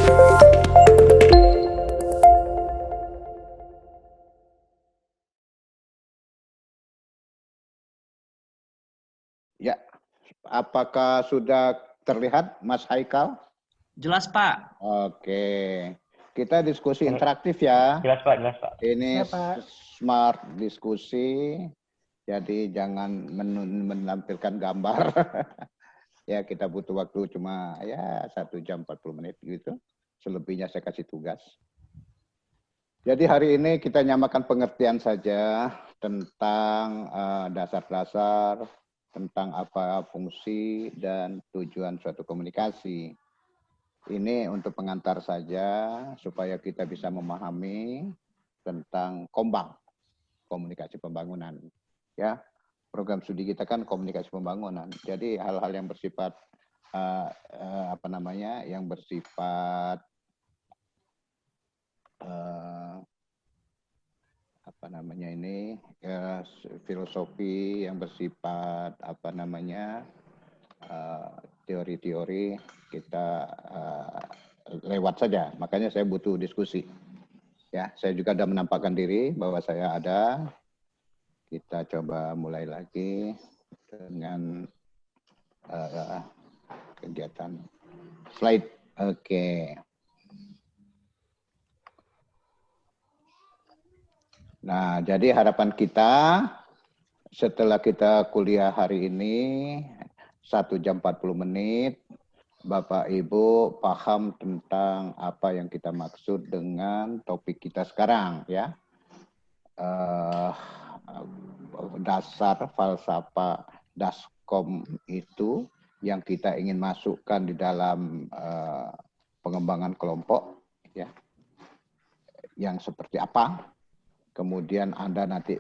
Ya, apakah sudah terlihat Mas Haikal? Jelas, Pak. Oke, kita diskusi interaktif ya. Jelas Pak, jelas Pak. Ini Ya, Pak. smart diskusi, jadi jangan menampilkan gambar. Ya, kita butuh waktu cuma ya 1 jam 40 menit gitu. Selebihnya saya kasih tugas. Jadi hari ini kita nyamakan pengertian saja tentang dasar-dasar, tentang apa fungsi dan tujuan suatu komunikasi. Ini untuk pengantar saja supaya kita bisa memahami tentang kombang, komunikasi pembangunan. Ya, program studi kita kan komunikasi pembangunan. Jadi hal-hal yang bersifat yang bersifat filosofi, yang bersifat teori-teori kita lewat saja. Makanya saya butuh diskusi. Ya, saya juga sudah menampakkan diri bahwa saya ada. Kita coba mulai lagi dengan kegiatan slide. Oke. Nah, jadi harapan kita setelah kita kuliah hari ini 1 jam 40 menit, Bapak Ibu paham tentang apa yang kita maksud dengan topik kita sekarang, ya. Dasar falsafah Daskom itu yang kita ingin masukkan di dalam pengembangan kelompok, ya. Yang seperti apa? Kemudian Anda nanti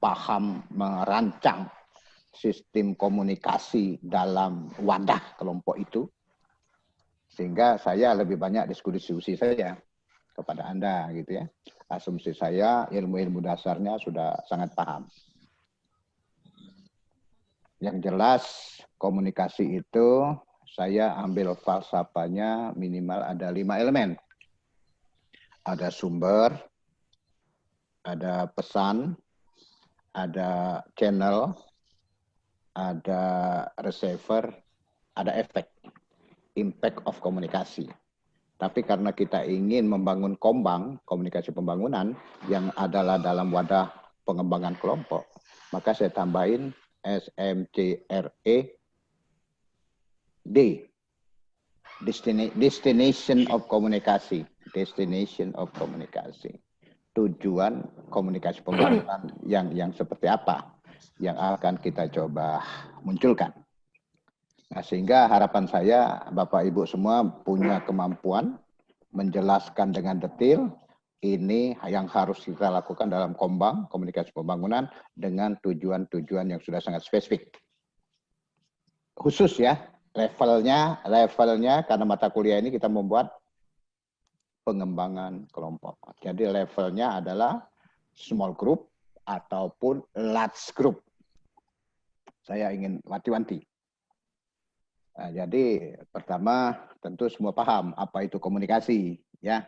paham merancang sistem komunikasi dalam wadah kelompok itu. Sehingga saya lebih banyak diskusi saja kepada Anda gitu ya. Asumsi saya ilmu-ilmu dasarnya sudah sangat paham. Yang jelas komunikasi itu saya ambil falsafahnya minimal ada 5 elemen. Ada sumber, ada pesan, ada channel, ada receiver, ada efek, impact of komunikasi. Tapi karena kita ingin membangun kombang, komunikasi pembangunan, yang adalah dalam wadah pengembangan kelompok, maka saya tambahin SMCRE D, destination of komunikasi, destination of komunikasi. Tujuan komunikasi pembangunan yang seperti apa yang akan kita coba munculkan. Nah, sehingga harapan saya Bapak Ibu semua punya kemampuan menjelaskan dengan detail ini yang harus kita lakukan dalam kombang komunikasi pembangunan dengan tujuan-tujuan yang sudah sangat spesifik. Khusus ya, levelnya karena mata kuliah ini kita membuat pengembangan kelompok. Jadi levelnya adalah small group ataupun large group. Saya ingin wanti-wanti. Nah, jadi pertama tentu semua paham apa itu komunikasi, ya.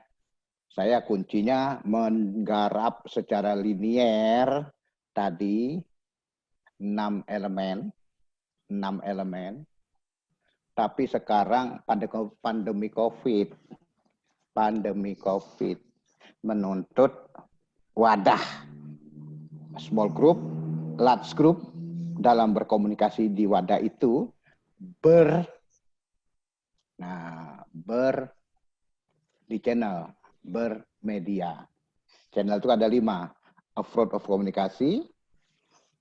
Saya kuncinya menggarap secara linier tadi 6 elemen. Tapi sekarang pandemi COVID menuntut wadah small group, large group dalam berkomunikasi di wadah itu di channel, bermedia. Channel itu ada 5, approach of komunikasi,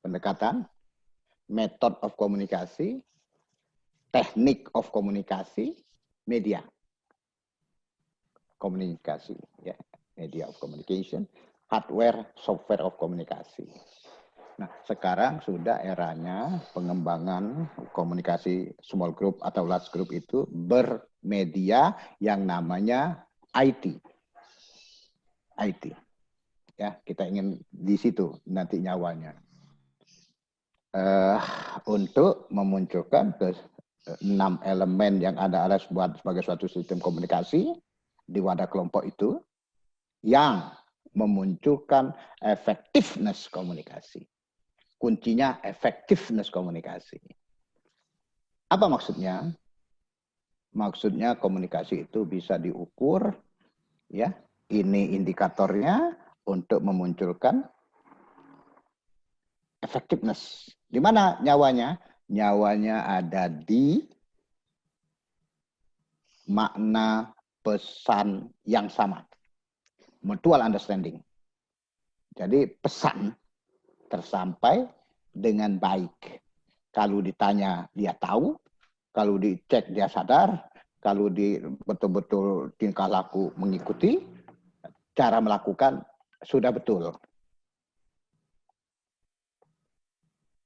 pendekatan, method of komunikasi, teknik of komunikasi, media. Komunikasi, ya, media of communication, hardware, software of komunikasi. Nah, sekarang sudah eranya pengembangan komunikasi small group atau large group itu bermedia yang namanya IT. Ya, kita ingin di situ nanti nyawanya. Untuk memunculkan 6 elemen yang ada sebagai suatu sistem komunikasi di wadah kelompok itu yang memunculkan effectiveness komunikasi. Kuncinya effectiveness komunikasi. Apa maksudnya? Maksudnya komunikasi itu bisa diukur, ya. Ini indikatornya untuk memunculkan effectiveness. Di mana nyawanya? Nyawanya ada di makna pesan yang sama. Mutual understanding. Jadi pesan tersampai dengan baik. Kalau ditanya dia tahu, kalau dicek dia sadar, kalau betul-betul tingkah laku mengikuti, cara melakukan sudah betul.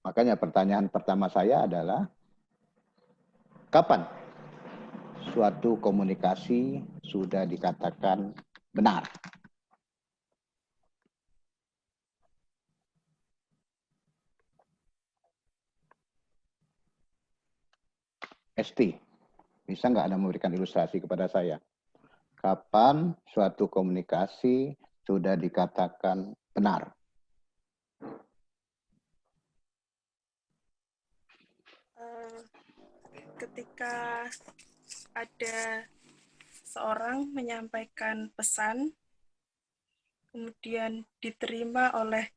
Makanya pertanyaan pertama saya adalah, kapan suatu komunikasi sudah dikatakan benar? ST, bisa nggak Anda memberikan ilustrasi kepada saya? Kapan suatu komunikasi sudah dikatakan benar? Ketika ada seorang menyampaikan pesan, kemudian diterima oleh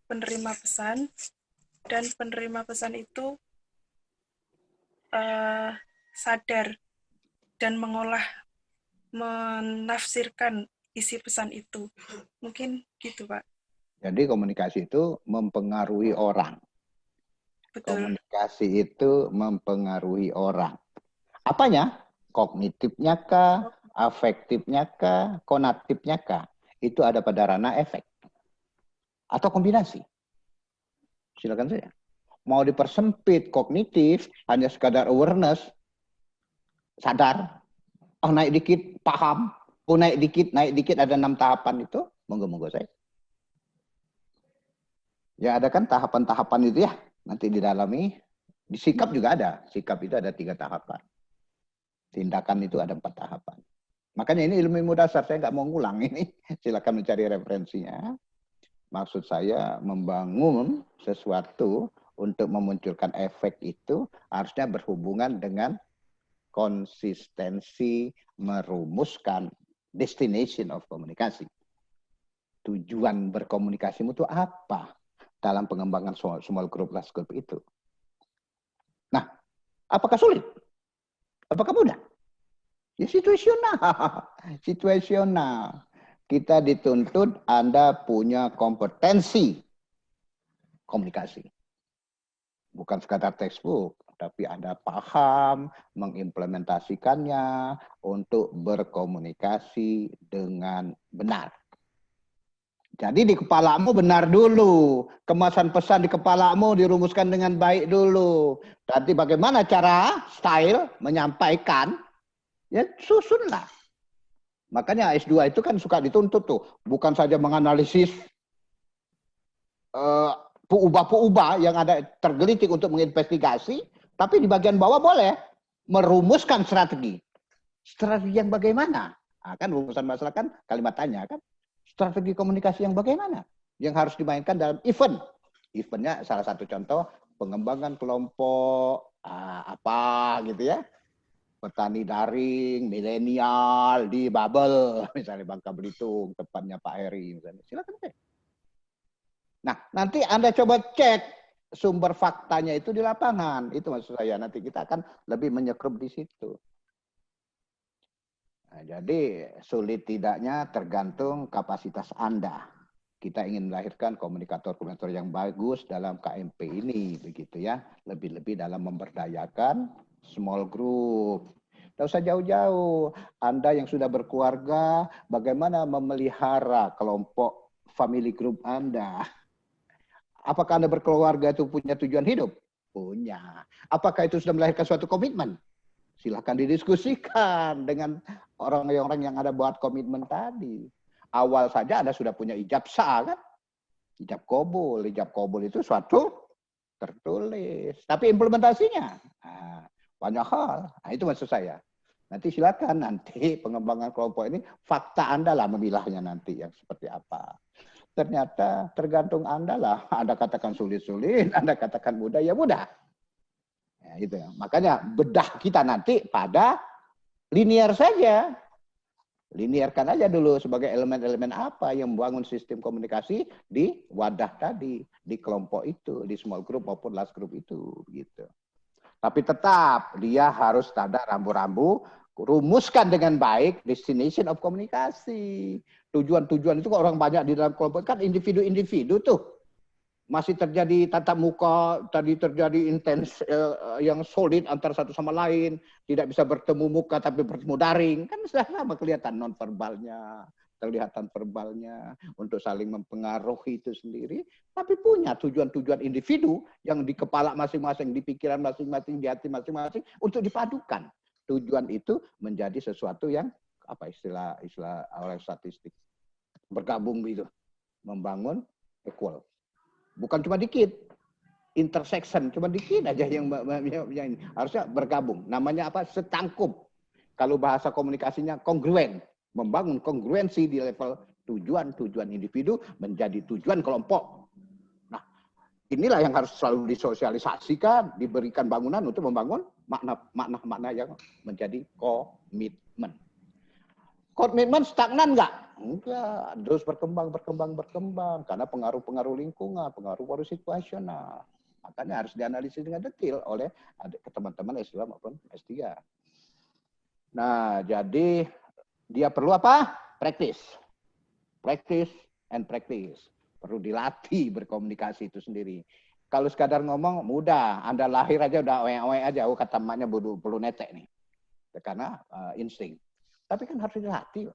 penerima pesan, dan penerima pesan itu sadar dan menafsirkan isi pesan itu. Mungkin gitu, Pak. Jadi komunikasi itu mempengaruhi orang. Betul. Komunikasi itu mempengaruhi orang. Apanya? Kognitifnya kah? Afektifnya kah? Konatifnya kah? Itu ada pada ranah efek. Atau kombinasi. Silakan saja. Mau dipersempit kognitif, hanya sekadar awareness, sadar, oh naik dikit, paham, oh naik dikit, ada 6 tahapan itu, monggo-monggo saya. Ya ada kan tahapan-tahapan itu ya, nanti didalami. Di sikap juga ada, sikap itu ada 3 tahapan. Tindakan itu ada 4 tahapan. Makanya ini ilmu dasar, saya nggak mau ngulang ini. Silakan mencari referensinya. Maksud saya membangun sesuatu untuk memunculkan efek itu harusnya berhubungan dengan konsistensi merumuskan destination of komunikasi. Tujuan berkomunikasimu itu apa dalam pengembangan small group, large group itu. Nah, apakah sulit? Apakah mudah? Ya situasional. Situasional. Kita dituntut Anda punya kompetensi komunikasi. Bukan sekadar textbook, tapi Anda paham mengimplementasikannya untuk berkomunikasi dengan benar. Jadi di kepalamu benar dulu. Kemasan pesan di kepalamu dirumuskan dengan baik dulu. Nanti bagaimana cara, style, menyampaikan, ya susunlah. Makanya S2 itu kan suka dituntut tuh. Bukan saja menganalisis puubah-puubah yang ada tergelitik untuk menginvestigasi, tapi di bagian bawah boleh merumuskan strategi. Strategi yang bagaimana? Nah, kan rumusan masalah kan kalimat tanya kan. Strategi komunikasi yang bagaimana? Yang harus dimainkan dalam event. Eventnya salah satu contoh pengembangan kelompok apa gitu ya. Petani daring, milenial di Babel, misalnya Bangka Belitung, tempatnya Pak Heri, misalnya. Silakan cek. Nah, nanti Anda coba cek sumber faktanya itu di lapangan. Itu maksud saya. Nanti kita akan lebih menyekrup di situ. Nah, jadi sulit tidaknya tergantung kapasitas Anda. Kita ingin melahirkan komunikator-komunikator yang bagus dalam KMP ini, begitu ya. Lebih-lebih dalam memberdayakan small group. Tidak usah jauh-jauh. Anda yang sudah berkeluarga, bagaimana memelihara kelompok family group Anda? Apakah Anda berkeluarga itu punya tujuan hidup? Punya. Apakah itu sudah melahirkan suatu komitmen? Silahkan didiskusikan dengan orang-orang yang ada buat komitmen tadi. Awal saja Anda sudah punya ijab sah kan? Ijab kabul. Ijab kabul itu suatu tertulis. Tapi implementasinya, banyak hal. Nah, itu maksud saya. Nanti silakan nanti pengembangan kelompok ini fakta Anda lah memilahnya nanti yang seperti apa. Ternyata tergantung Anda lah. Anda katakan sulit-sulit, Anda katakan mudah, ya mudah. Ya, gitu ya. Makanya bedah kita nanti pada linear saja. Linearkan aja dulu sebagai elemen-elemen apa yang membangun sistem komunikasi di wadah tadi, di kelompok itu, di small group maupun large group itu, gitu. Tapi tetap dia harus tanda rambu-rambu, rumuskan dengan baik destination of komunikasi. Tujuan-tujuan itu orang banyak di dalam kelompok kan individu-individu tuh. Masih terjadi tatap muka, tadi terjadi intens yang solid antara satu sama lain, tidak bisa bertemu muka tapi bertemu daring, kan sudah lama kelihatan non-verbalnya, kelihatan verbalnya untuk saling mempengaruhi itu sendiri, tapi punya tujuan-tujuan individu yang di kepala masing-masing, di pikiran masing-masing, di hati masing-masing untuk dipadukan. Tujuan itu menjadi sesuatu yang apa istilah oleh statistik bergabung itu, membangun equal. Bukan cuma dikit, intersection cuma dikit aja yang ini. Harusnya bergabung. Namanya apa? Setangkup. Kalau bahasa komunikasinya kongruen, membangun kongruensi di level tujuan individu menjadi tujuan kelompok. Nah, inilah yang harus selalu disosialisasikan, diberikan bangunan untuk membangun makna-makna yang menjadi komitmen. Komitmen stagnan enggak? Enggak, terus berkembang. Karena pengaruh lingkungan, pengaruh situasional. Makanya harus dianalisis dengan detail oleh teman-teman S2 maupun S3. Nah, jadi dia perlu apa? Practice and practice. Perlu dilatih berkomunikasi itu sendiri. Kalau sekadar ngomong, mudah. Anda lahir aja udah oe-oe aja. Oh, kata emaknya perlu netek nih. Karena insting. Tapi kan harus dilatih.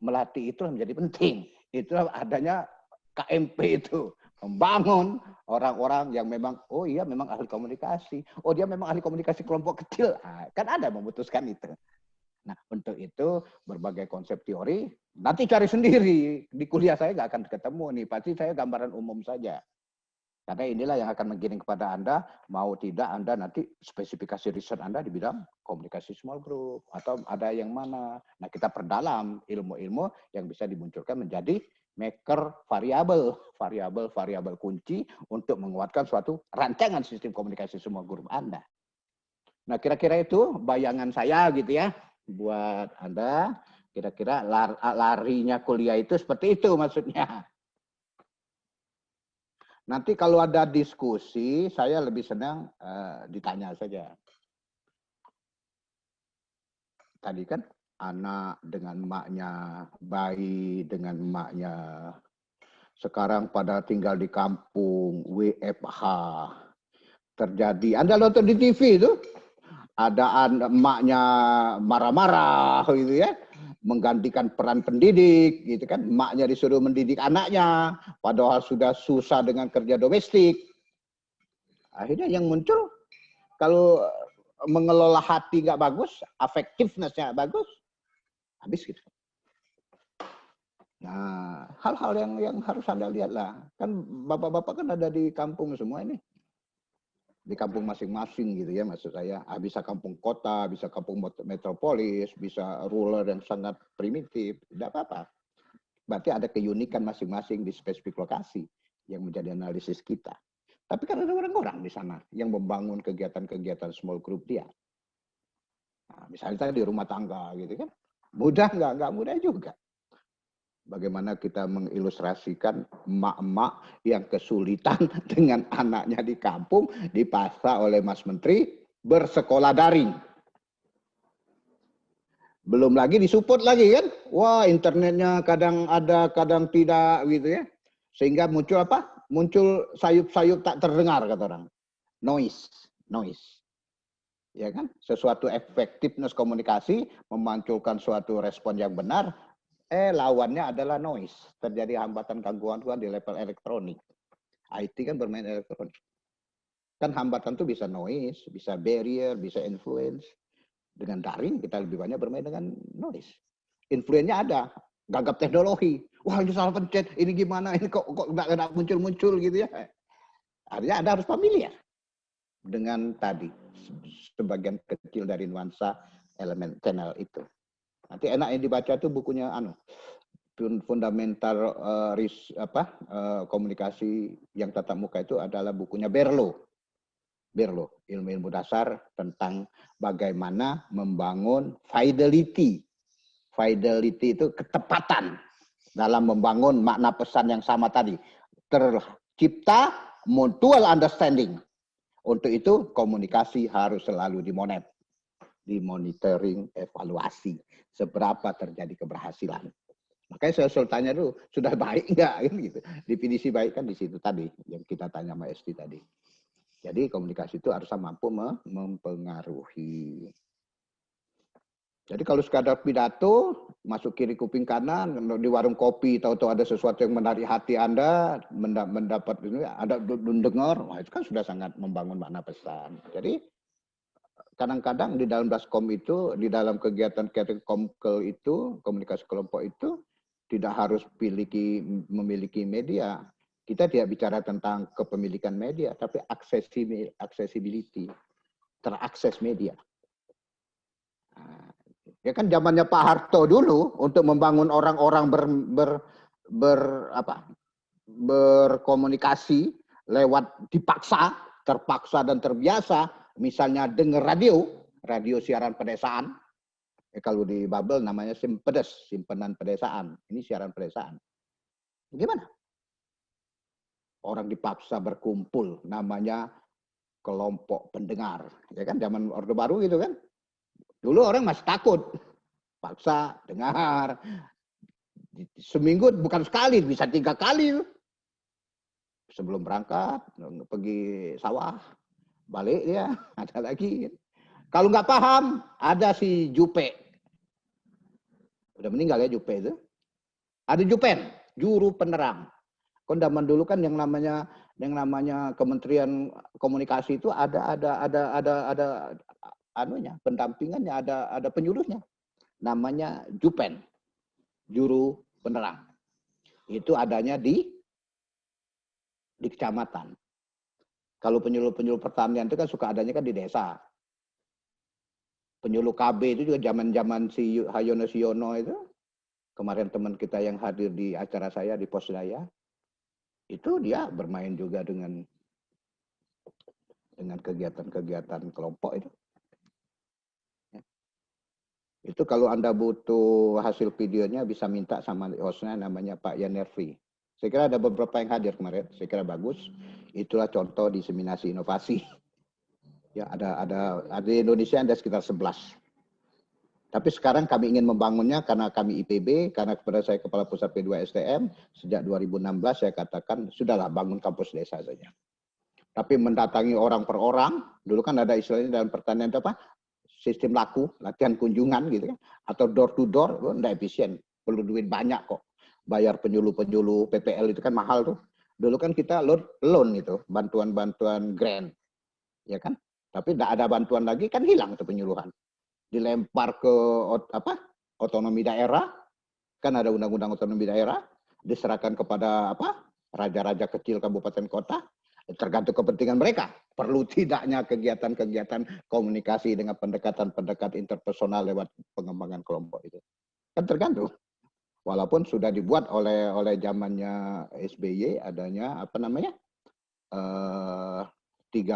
Melatih itu menjadi penting. Itulah adanya KMP itu. Membangun orang-orang yang memang, oh iya memang ahli komunikasi. Oh dia memang ahli komunikasi kelompok kecil. Nah, kan ada memutuskan itu. Nah untuk itu berbagai konsep teori, nanti cari sendiri. Di kuliah saya nggak akan ketemu nih. Pasti saya gambaran umum saja. Karena inilah yang akan menggiring kepada Anda, mau tidak Anda nanti spesifikasi riset Anda di bidang komunikasi small group, atau ada yang mana. Nah kita perdalam ilmu-ilmu yang bisa dimunculkan menjadi maker variabel kunci untuk menguatkan suatu rancangan sistem komunikasi small group Anda. Nah kira-kira itu bayangan saya gitu ya, buat Anda, kira-kira larinya kuliah itu seperti itu maksudnya. Nanti kalau ada diskusi, saya lebih senang ditanya saja. Tadi kan anak dengan emaknya, bayi dengan emaknya. Sekarang pada tinggal di kampung, WFH. Terjadi, Anda nonton di TV itu, ada emaknya marah-marah gitu ya. Menggantikan peran pendidik gitu kan, emaknya disuruh mendidik anaknya padahal sudah susah dengan kerja domestik. Akhirnya yang muncul kalau mengelola hati nggak bagus, afektifnessnya bagus, habis gitu. Nah, hal-hal yang harus Anda lihat lah. Kan bapak-bapak kan ada di kampung semua ini. Di kampung masing-masing gitu ya maksud saya. Bisa kampung kota, bisa kampung metropolis, bisa rural yang sangat primitif, tidak apa-apa. Berarti ada keunikan masing-masing di spesifik lokasi yang menjadi analisis kita. Tapi kan ada orang-orang di sana yang membangun kegiatan-kegiatan small group dia. Nah, misalnya di rumah tangga gitu kan. Mudah nggak? Nggak mudah juga. Bagaimana kita mengilustrasikan emak-emak yang kesulitan dengan anaknya di kampung dipaksa oleh Mas Menteri bersekolah daring. Belum lagi disupport lagi kan. Wah internetnya kadang ada, kadang tidak gitu ya. Sehingga muncul apa? Muncul sayup-sayup tak terdengar kata orang. Noise. Ya kan? Sesuatu efektifness komunikasi memunculkan suatu respon yang benar. Lawannya adalah noise. Terjadi hambatan gangguan di level elektronik. IT kan bermain elektronik. Kan hambatan itu bisa noise, bisa barrier, bisa influence. Dengan daring kita lebih banyak bermain dengan noise. Influence-nya ada. Gagap teknologi. Wah ini salah pencet, ini gimana, ini kok nggak muncul-muncul gitu ya. Artinya Anda harus familiar. dengan tadi sebagian kecil dari nuansa elemen channel itu. Nanti enaknya dibaca tuh bukunya fundamental komunikasi yang tatap muka itu adalah bukunya Berlo, ilmu dasar tentang bagaimana membangun fidelity. Fidelity itu ketepatan dalam membangun makna pesan yang sama tadi. Tercipta mutual understanding. Untuk itu komunikasi harus selalu dimonitoring, evaluasi seberapa terjadi keberhasilan. Makanya saya selalu tanya dulu, sudah baik enggak? Gitu. Definisi baik kan di situ tadi, yang kita tanya sama Esti tadi. Jadi komunikasi itu harus mampu mempengaruhi. Jadi kalau sekadar pidato, masuk kiri kuping kanan, di warung kopi, tahu-tahu ada sesuatu yang menarik hati Anda, mendapat ini, ada mendengar, itu kan sudah sangat membangun makna pesan. Jadi kadang-kadang di dalam Daskom itu, di dalam kegiatan komkel itu, komunikasi kelompok itu, tidak harus memiliki media. Kita tidak bicara tentang kepemilikan media, tapi accessibility, terakses media. Ya kan zamannya Pak Harto dulu untuk membangun orang-orang berkomunikasi lewat terpaksa dan terbiasa, misalnya dengar radio siaran pedesaan. Kalau di Babel namanya Simpedes, simpenan pedesaan. Ini siaran pedesaan. Gimana? Orang dipaksa berkumpul, namanya kelompok pendengar. Ya kan, zaman Orde Baru gitu kan. Dulu orang masih takut. Paksa, dengar. Seminggu bukan sekali, bisa 3 kali. Sebelum berangkat, pergi sawah, balik ya, ada lagi. Kalau nggak paham, ada si Jupe. Udah meninggal ya Jupe itu. Ada Jupen, juru penerang. Kon zaman dulu kan yang namanya Kementerian Komunikasi itu ada anunya, pendampingannya, ada penyuluhnya. Namanya Jupen, juru penerang. Itu adanya di kecamatan. Kalau penyuluh pertanian itu kan suka adanya kan di desa. Penyuluh KB itu juga zaman-zaman si Hayono Siono itu. Kemarin teman kita yang hadir di acara saya di pos saya, itu dia bermain juga dengan kegiatan-kegiatan kelompok itu. Itu kalau Anda butuh hasil videonya bisa minta sama hostnya namanya Pak Yanervi. Saya kira ada beberapa yang hadir kemarin, saya kira bagus. Itulah contoh diseminasi inovasi. Ya, ada di Indonesia ada sekitar 11. Tapi sekarang kami ingin membangunnya karena kami IPB, karena kepada saya Kepala Pusat P2 STM, sejak 2016 saya katakan, sudahlah bangun kampus desa saja. Tapi mendatangi orang per orang, dulu kan ada istilahnya dalam pertanian itu apa? Sistem laku, latihan kunjungan gitu kan. Atau door to door, enggak efisien. Perlu duit banyak kok. Bayar penyuluh PPL itu kan mahal tuh. Dulu kan kita loan itu, bantuan-bantuan grant. Ya kan? Tapi tidak ada bantuan lagi kan hilang tuh penyuluhan. Dilempar ke otonomi daerah, kan ada undang-undang otonomi daerah, diserahkan kepada raja-raja kecil kabupaten kota, tergantung kepentingan mereka. Perlu tidaknya kegiatan-kegiatan komunikasi dengan pendekatan interpersonal lewat pengembangan kelompok itu. Kan tergantung. Walaupun sudah dibuat oleh zamannya SBY adanya 3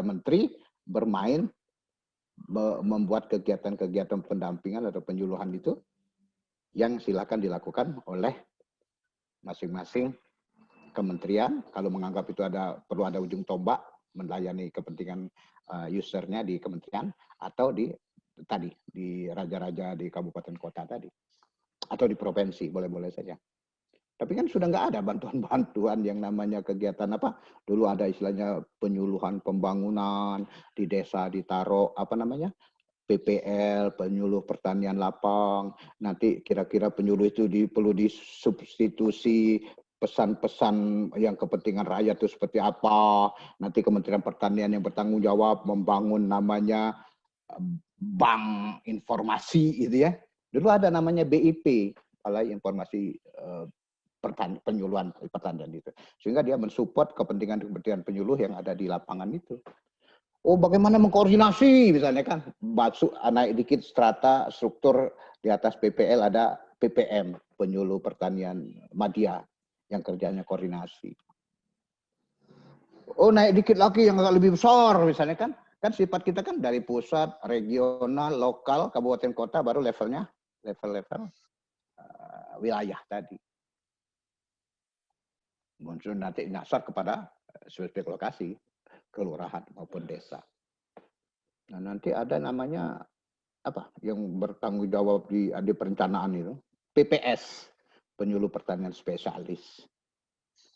menteri bermain membuat kegiatan-kegiatan pendampingan atau penyuluhan itu yang silakan dilakukan oleh masing-masing kementerian. Kalau menganggap itu perlu ada ujung tombak melayani kepentingan usernya di kementerian atau di raja-raja di kabupaten kota tadi atau di provinsi, boleh-boleh saja. Tapi kan sudah nggak ada bantuan-bantuan yang namanya kegiatan dulu ada istilahnya penyuluhan pembangunan di desa, ditaruh PPL, penyuluh pertanian lapang. Nanti kira-kira penyuluh itu perlu disubstitusi pesan-pesan yang kepentingan rakyat itu seperti apa. Nanti Kementerian Pertanian yang bertanggung jawab membangun namanya bank informasi gitu ya. Dulu ada namanya BIP, Balai Informasi Penyuluhan Pertanian itu. Sehingga dia mensupport kepentingan penyuluh yang ada di lapangan itu. Oh, bagaimana mengkoordinasi misalnya kan, naik dikit strata struktur di atas PPL ada PPM, penyuluh pertanian madya yang kerjanya koordinasi. Oh, naik dikit lagi yang agak lebih besar misalnya kan sifat kita kan dari pusat, regional, lokal, kabupaten kota, baru level wilayah tadi. Muncul nanti nyasar kepada spesifik lokasi, kelurahan maupun desa. Nah, nanti ada namanya apa yang bertanggung jawab di perencanaan itu, PPS, penyuluh pertanian spesialis.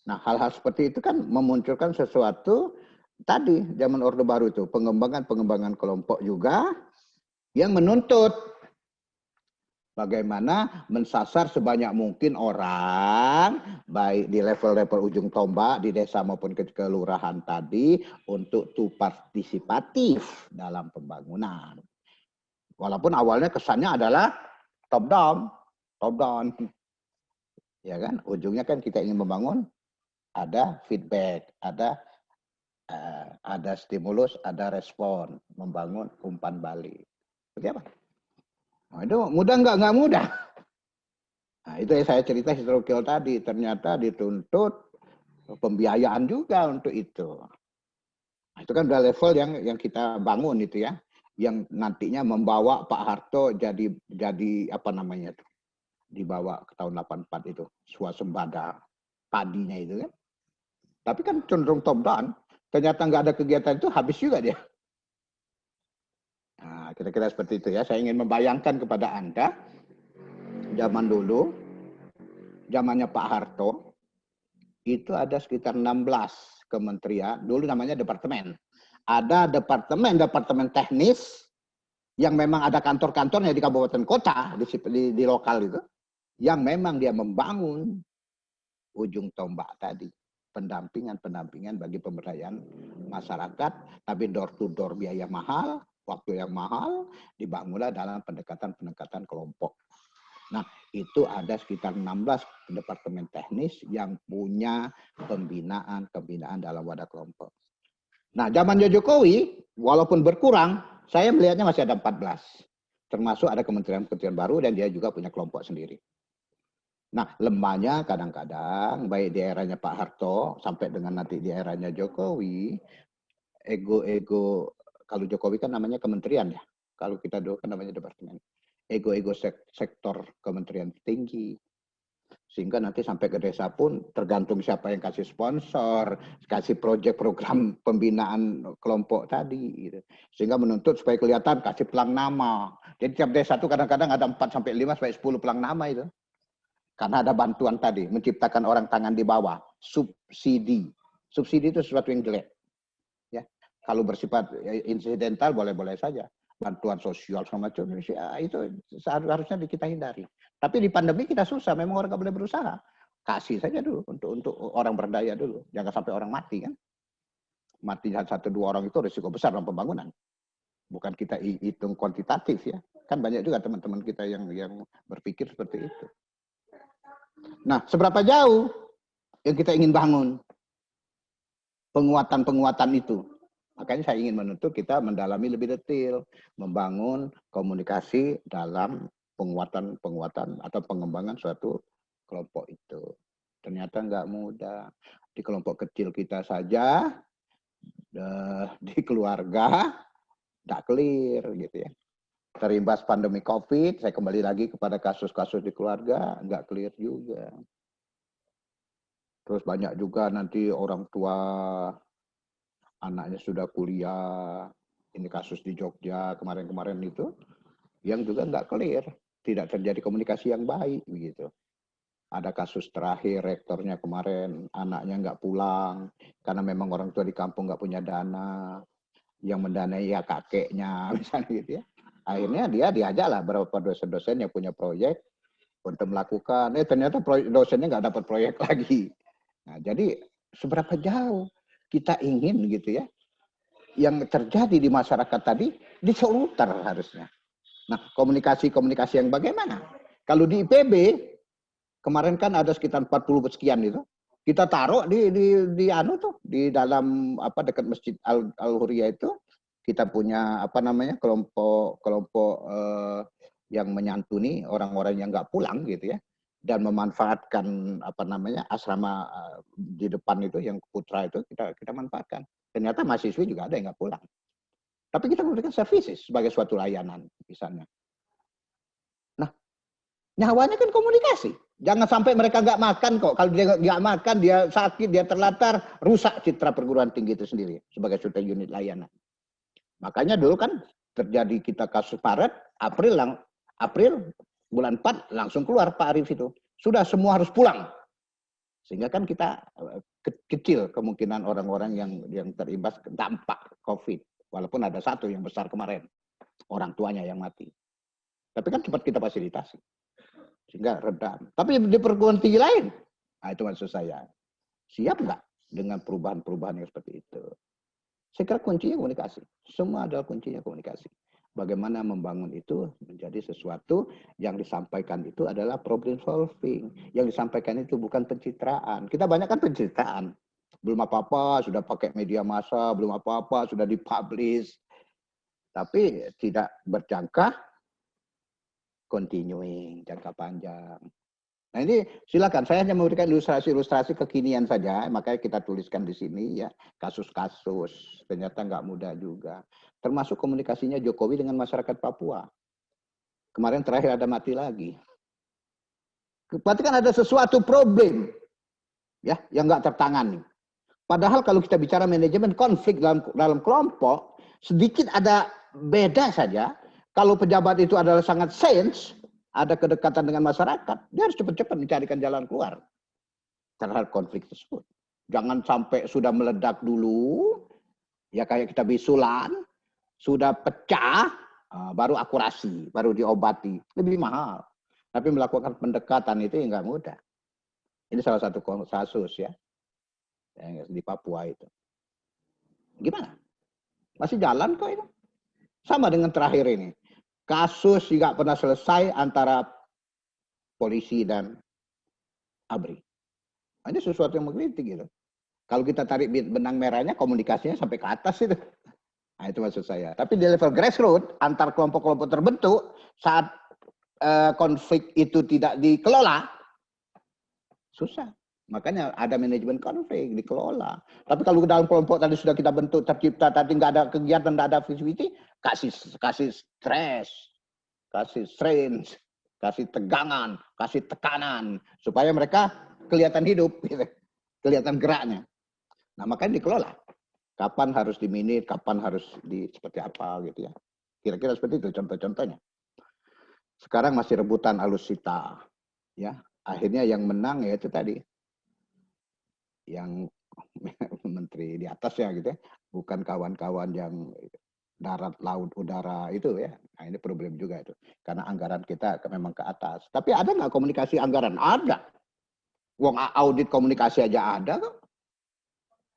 Nah, hal-hal seperti itu kan memunculkan sesuatu tadi zaman Orde Baru itu, pengembangan kelompok juga yang menuntut bagaimana mensasar sebanyak mungkin orang, baik di level-level ujung tombak, di desa maupun ke kelurahan tadi, untuk partisipatif dalam pembangunan. Walaupun awalnya kesannya adalah top down. Ya kan, ujungnya kan kita ingin membangun, ada feedback, ada stimulus, ada respon, membangun umpan balik. Seperti apa? Nah, itu mudah nggak mudah. Nah, itu yang saya cerita historical tadi, ternyata dituntut pembiayaan juga untuk itu. Nah, itu kan udah level yang kita bangun itu ya, yang nantinya membawa Pak Harto jadi apa namanya itu, dibawa ke tahun 84 itu, swasembada padinya itu kan. Tapi kan cenderung top down, ternyata nggak ada kegiatan itu habis juga dia. Nah, kira-kira seperti itu ya. Saya ingin membayangkan kepada Anda, zaman dulu, zamannya Pak Harto, itu ada sekitar 16 kementerian, dulu namanya departemen. Ada departemen teknis, yang memang ada kantor-kantornya di kabupaten kota, di lokal itu, yang memang dia membangun ujung tombak tadi. Pendampingan bagi pemberdayaan masyarakat, tapi door to door biaya mahal, waktu yang mahal, dibangunlah dalam pendekatan kelompok. Nah, itu ada sekitar 16 departemen teknis yang punya pembinaan dalam wadah kelompok. Nah, zaman Jokowi, walaupun berkurang, saya melihatnya masih ada 14. Termasuk ada kementerian-kementerian baru dan dia juga punya kelompok sendiri. Nah, lembahnya kadang-kadang, baik di eranya Pak Harto, sampai dengan nanti di eranya Jokowi, ego-ego, kalau Jokowi kan namanya kementerian ya, kalau kita dulu kan namanya departemen. Ego-ego sektor kementerian tinggi. Sehingga nanti sampai ke desa pun tergantung siapa yang kasih sponsor, kasih proyek program pembinaan kelompok tadi. Gitu. Sehingga menuntut supaya kelihatan kasih pelang nama. Jadi tiap desa itu kadang-kadang ada 4-5 sampai 10 pelang nama itu. Karena ada bantuan tadi, menciptakan orang tangan di bawah, subsidi. Subsidi itu sesuatu yang jelek. Ya, kalau bersifat insidental boleh-boleh saja. Bantuan sosial sama macam itu harusnya kita hindari. Tapi di pandemi kita susah, memang orang nggak boleh berusaha. Kasih saja dulu untuk orang berdaya dulu, jangan sampai orang mati kan. Mati 1-2 orang itu risiko besar dalam pembangunan. Bukan kita hitung kuantitatif ya. Kan banyak juga teman-teman kita yang berpikir seperti itu. Nah, seberapa jauh yang kita ingin bangun penguatan itu? Makanya saya ingin menuntut kita mendalami lebih detail, membangun komunikasi dalam penguatan atau pengembangan suatu kelompok itu. Ternyata nggak mudah. Di kelompok kecil kita saja, di keluarga, nggak clear gitu ya. Terimbas pandemi COVID, saya kembali lagi kepada kasus-kasus di keluarga, nggak clear juga. Terus banyak juga nanti orang tua, anaknya sudah kuliah, ini kasus di Jogja kemarin-kemarin itu, yang juga nggak clear, tidak terjadi komunikasi yang baik begitu. Ada kasus terakhir rektornya kemarin, anaknya nggak pulang, karena memang orang tua di kampung nggak punya dana, yang mendanai ya kakeknya, misalnya gitu ya. Akhirnya dia diajaklah beberapa dosen-dosen yang punya proyek untuk melakukan, ternyata dosennya nggak dapat proyek lagi. Nah, jadi seberapa jauh kita ingin gitu ya, yang terjadi di masyarakat tadi disoluter harusnya. Nah, komunikasi yang bagaimana? Kalau di IPB kemarin kan ada sekitar 40 sekian itu, kita taruh di dalam apa dekat Masjid Al-Huriyah itu, kita punya apa namanya kelompok yang menyantuni orang-orang yang nggak pulang gitu ya, dan memanfaatkan apa namanya asrama di depan itu yang Putra itu kita manfaatkan. Ternyata mahasiswa juga ada yang nggak pulang. Tapi kita memberikan services sebagai suatu layanan misalnya. Nah, nyawanya kan komunikasi. Jangan sampai mereka nggak makan kok. Kalau dia nggak makan, dia sakit, dia terlantar, rusak citra perguruan tinggi itu sendiri sebagai suatu unit layanan. Makanya dulu kan terjadi kita kasus Maret, April bulan 4 langsung keluar Pak Arief itu. Sudah semua harus pulang. Sehingga kan kita kecil kemungkinan orang-orang yang terimbas dampak COVID. Walaupun ada satu yang besar kemarin, orang tuanya yang mati. Tapi kan cepat kita fasilitasi. Sehingga redam. Tapi di perguruan tinggi lain, nah itu maksud saya. Siap nggak dengan perubahan-perubahan yang seperti itu? Saya kira kuncinya komunikasi. Semua adalah kuncinya komunikasi. Bagaimana membangun itu menjadi sesuatu yang disampaikan itu adalah problem solving. Yang disampaikan itu bukan pencitraan. Kita banyak kan pencitraan. Belum apa-apa, sudah pakai media massa, belum apa-apa, sudah dipublish. Tapi tidak berjangka continuing, jangka panjang. Nah ini silakan, saya hanya memberikan ilustrasi-ilustrasi kekinian saja, makanya kita tuliskan di sini ya, kasus-kasus, ternyata nggak mudah juga. Termasuk komunikasinya Jokowi dengan masyarakat Papua. Kemarin terakhir ada mati lagi. Berarti kan ada sesuatu problem ya yang nggak tertangani. Padahal kalau kita bicara manajemen konflik dalam kelompok, sedikit ada beda saja. Kalau pejabat itu adalah sangat sense, ada kedekatan dengan masyarakat, dia harus cepat-cepat mencarikan jalan keluar terhadap konflik tersebut. Jangan sampai sudah meledak dulu, ya kayak kita bisulan, sudah pecah, baru akurasi, baru diobati. Lebih mahal. Tapi melakukan pendekatan itu nggak mudah. Ini salah satu kasus ya, di Papua itu. Gimana? Masih jalan kok itu. Sama dengan terakhir ini. Kasus juga pernah selesai antara polisi dan ABRI. Ini sesuatu yang mengkritik gitu. Kalau kita tarik benang merahnya, komunikasinya sampai ke atas itu. Nah itu maksud saya. Tapi di level grassroots, antar kelompok-kelompok terbentuk, saat konflik itu tidak dikelola, susah. Makanya ada manajemen konflik, dikelola. Tapi kalau dalam kelompok tadi sudah kita bentuk, tercipta, tadi nggak ada kegiatan, nggak ada activity, kasih stres, kasih strain, kasih tegangan, kasih tekanan, supaya mereka kelihatan hidup, gitu. Kelihatan geraknya. Nah makanya dikelola. Kapan harus diminit, kapan harus seperti apa gitu ya. Kira-kira seperti itu contoh-contohnya. Sekarang masih rebutan alusista, ya. Akhirnya yang menang ya itu tadi. Yang menteri di atas ya gitu ya, bukan kawan-kawan yang darat, laut, udara itu ya. Nah ini problem juga itu. Karena anggaran kita memang ke atas. Tapi ada nggak komunikasi anggaran? Ada. Wong audit komunikasi aja ada kok.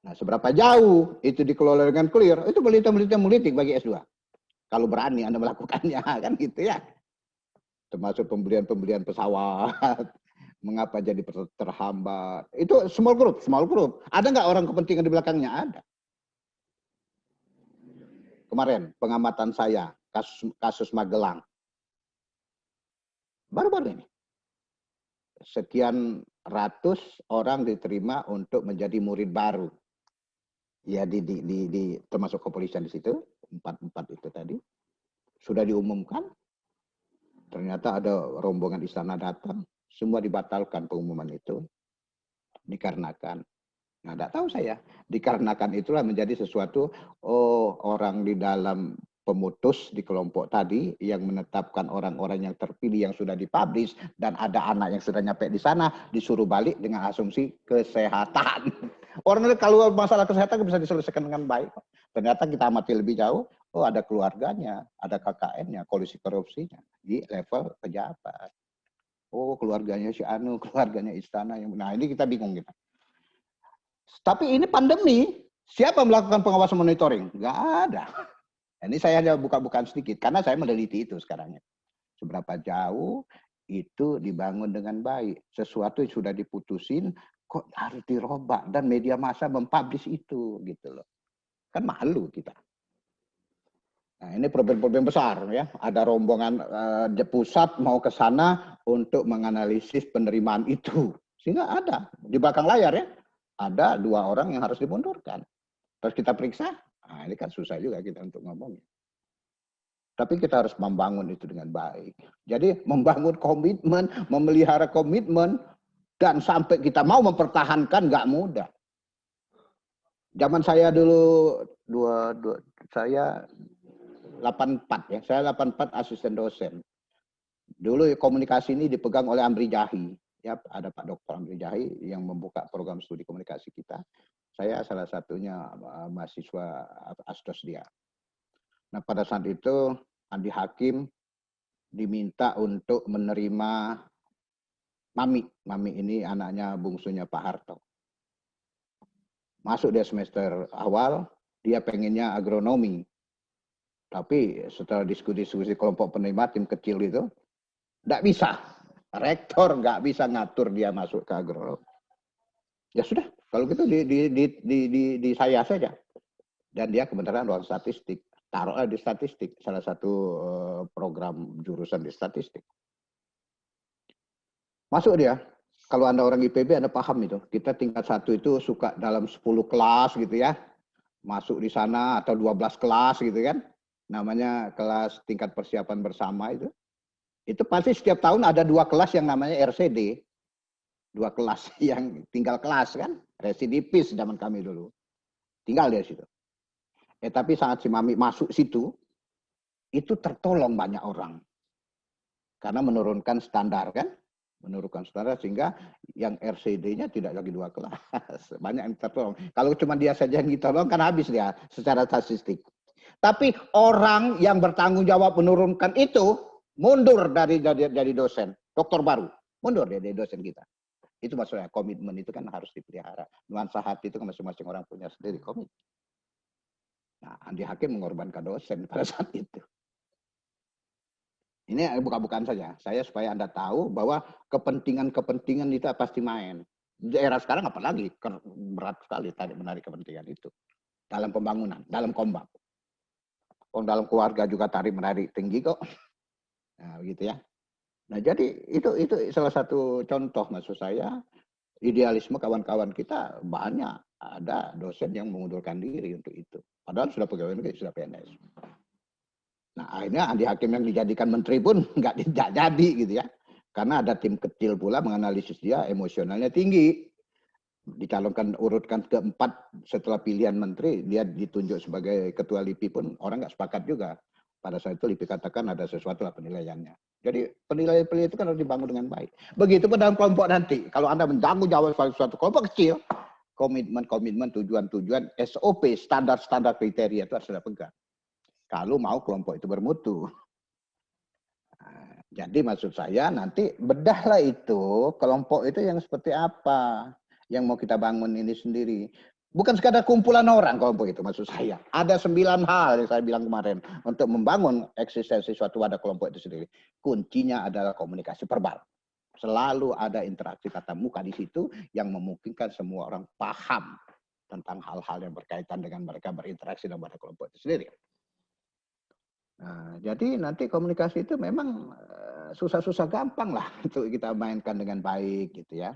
Nah seberapa jauh itu dikelola dengan clear, itu penelitian bagi S2. Kalau berani Anda melakukannya kan gitu ya. Termasuk pembelian pesawat. Mengapa jadi terhambat? Itu small group. Ada nggak orang kepentingan di belakangnya? Ada. Kemarin pengamatan saya kasus Magelang. Baru-baru ini. Sekian ratus orang diterima untuk menjadi murid baru. Ya termasuk kepolisian di situ, 4 itu tadi. Sudah diumumkan. Ternyata ada rombongan istana datang. Semua dibatalkan pengumuman itu. Dikarenakan. Nah, tidak tahu saya. Dikarenakan itulah menjadi sesuatu, orang di dalam pemutus di kelompok tadi yang menetapkan orang-orang yang terpilih yang sudah dipublish dan ada anak yang sudah nyampe di sana disuruh balik dengan asumsi kesehatan. Orang kalau masalah kesehatan bisa diselesaikan dengan baik. Ternyata kita amati lebih jauh, ada keluarganya, ada KKN-nya, kolusi korupsinya di level pejabat. Keluarganya si Anu, keluarganya istana yang. Nah ini kita bingung kita. Tapi ini pandemi, siapa melakukan pengawasan monitoring? Nggak ada. Ini saya hanya buka-bukaan sedikit, karena saya meneliti itu sekarang. Seberapa jauh itu dibangun dengan baik. Sesuatu yang sudah diputusin, kok harus dirobak. Dan media massa mempublish itu, gitu loh. Kan malu kita. Nah, ini problem-problem besar ya. Ada rombongan pusat mau ke sana untuk menganalisis penerimaan itu. Sehingga ada di belakang layar ya, ada 2 orang yang harus dimundurkan. Terus kita periksa, nah ini kan susah juga kita untuk ngomongnya. Tapi kita harus membangun itu dengan baik. Jadi membangun komitmen, memelihara komitmen, dan sampai kita mau mempertahankan nggak mudah. Zaman saya dulu saya 84 ya, saya 84 asisten dosen. Dulu komunikasi ini dipegang oleh Amri Jahi. Ya, ada Pak Dr. Amri Jahi yang membuka program studi komunikasi kita. Saya salah satunya mahasiswa asdos dia. Nah, pada saat itu Andi Hakim diminta untuk menerima Mami. Mami ini anaknya bungsunya Pak Harto. Masuk dia semester awal, dia pengennya agronomi. Tapi setelah diskusi kelompok penerima tim kecil itu, tidak bisa. Rektor nggak bisa ngatur dia masuk ke agronomi. Ya sudah, kalau gitu di saya saja. Dan dia kebenaran ruang statistik. Taruhlah di statistik, salah satu program jurusan di statistik. Masuk dia. Kalau Anda orang IPB, Anda paham itu. Kita tingkat 1 itu suka dalam 10 kelas gitu ya. Masuk di sana atau 12 kelas gitu kan. Namanya kelas tingkat persiapan bersama itu. Itu pasti setiap tahun ada 2 kelas yang namanya RCD. 2 kelas yang tinggal kelas kan. Residipis zaman kami dulu. Tinggal di situ. Tapi saat si Mami masuk situ, itu tertolong banyak orang. Karena menurunkan standar kan. Menurunkan standar sehingga yang RCD-nya tidak lagi 2 kelas. Banyak yang tertolong. Kalau cuma dia saja yang ditolong kan habis dia secara statistik. Tapi orang yang bertanggung jawab menurunkan itu mundur dari jadi dosen. Doktor baru. Mundur dia dari dosen kita. Itu maksudnya komitmen itu kan harus dipelihara. Nuansa hati itu kan masing-masing orang punya sendiri komitmen. Nah, Andi Hakim mengorbankan dosen pada saat itu. Ini buka-bukaan saja. Saya supaya Anda tahu bahwa kepentingan-kepentingan itu pasti main. Di era sekarang apalagi berat sekali tadi menarik kepentingan itu. Dalam pembangunan, dalam kombat. Dalam keluarga juga tarik-menarik tinggi kok. Nah, begitu ya. Nah, jadi itu salah satu contoh maksud saya. Idealisme kawan-kawan kita banyak. Ada dosen yang mengundurkan diri untuk itu. Padahal sudah pegawai negeri, sudah PNS. Nah, akhirnya Andi Hakim yang dijadikan menteri pun nggak jadi gitu ya. Karena ada tim kecil pula menganalisis dia, emosionalnya tinggi. Dicalonkan urutkan keempat setelah pilihan menteri, dia ditunjuk sebagai ketua LIPI pun orang nggak sepakat juga. Pada saat itu LIPI katakan ada sesuatu lah penilaiannya. Jadi penilaian itu kan harus dibangun dengan baik. Begitupun dalam kelompok nanti. Kalau Anda menanggung jawab suatu kelompok kecil, komitmen, tujuan, SOP, standar kriteria itu harus sudah pegang. Kalau mau kelompok itu bermutu. Nah, jadi maksud saya nanti bedahlah itu, kelompok itu yang seperti apa. Yang mau kita bangun ini sendiri. Bukan sekadar kumpulan orang kelompok itu maksud saya. Ada 9 hal yang saya bilang kemarin. Untuk membangun eksistensi suatu wadah kelompok itu sendiri. Kuncinya adalah komunikasi verbal. Selalu ada interaksi tatap muka di situ yang memungkinkan semua orang paham tentang hal-hal yang berkaitan dengan mereka berinteraksi dalam wadah kelompok itu sendiri. Nah, jadi nanti komunikasi itu memang susah-susah gampang lah untuk kita mainkan dengan baik gitu ya.